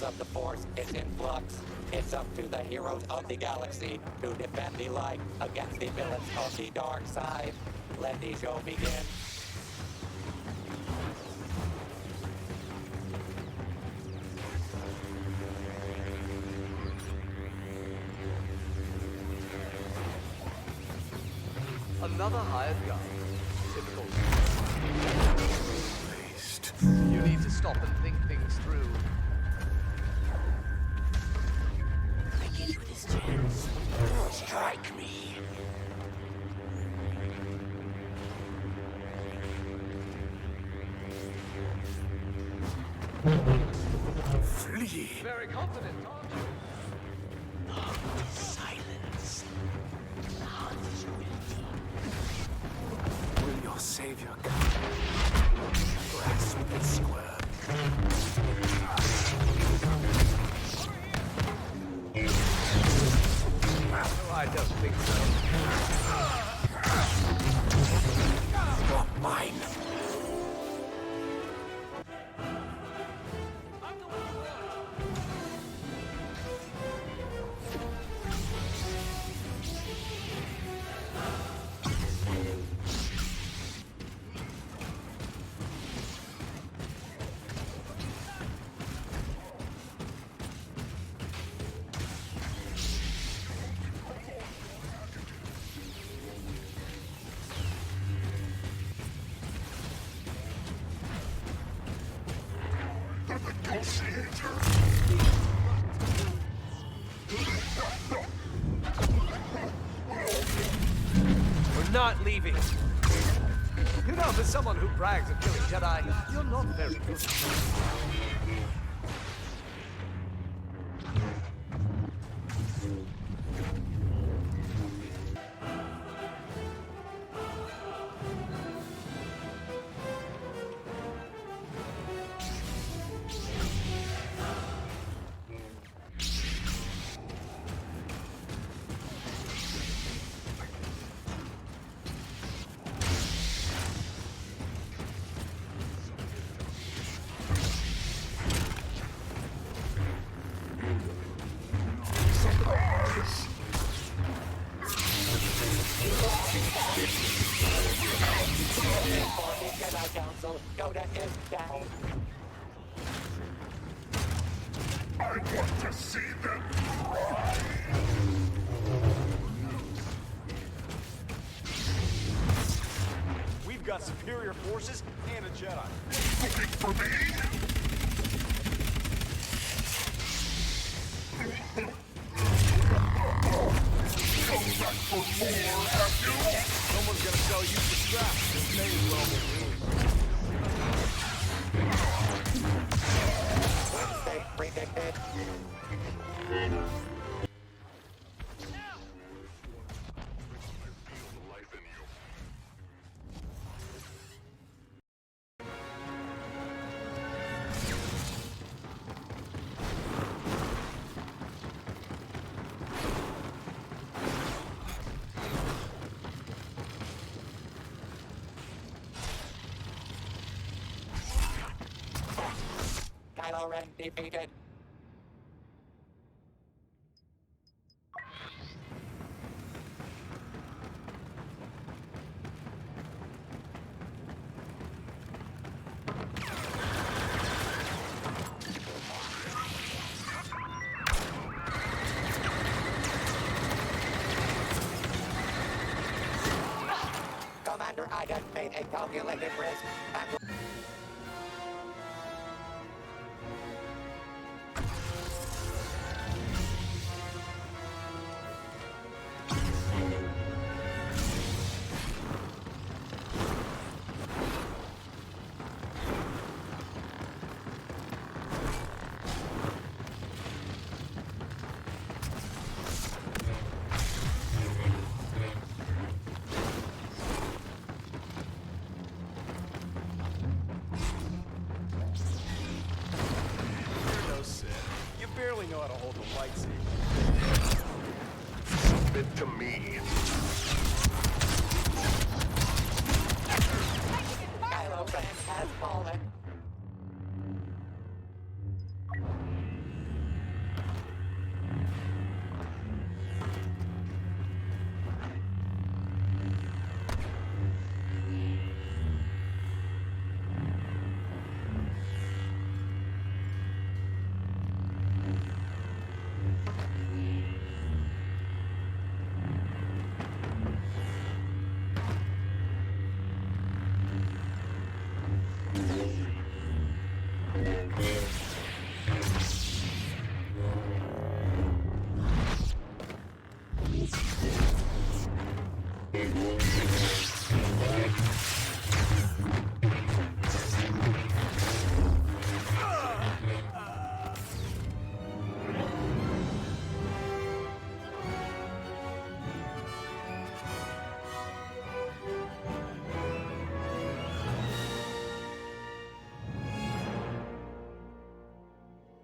of the Force is in flux. It's up to the heroes of the galaxy to defend the light against the villains of the dark side. Let the show begin. Another hired gun. Typical. Waste. You need to stop and think things through. I give you this chance. Strike me. Flee. Very confident, aren't you? Love is silence. The hunt is cruelty. Will your savior come? Grasp and squirm. No, I don't think so. You're mine. We're not leaving. You know, for someone who brags of killing Jedi, you're not very good. For the Jedi Council, Yoda is down. I want to see them We've got superior forces and a Jedi. looking for me. Come back for more, have you? Someone's gonna sell you for scraps. This may as well be me. They predicted. Kylo Ren defeated. Commander Iden made a calculated risk and You're no Sith. You barely know how to hold the lightsaber. Submit to me. Kylo Ren has fallen. I won't fix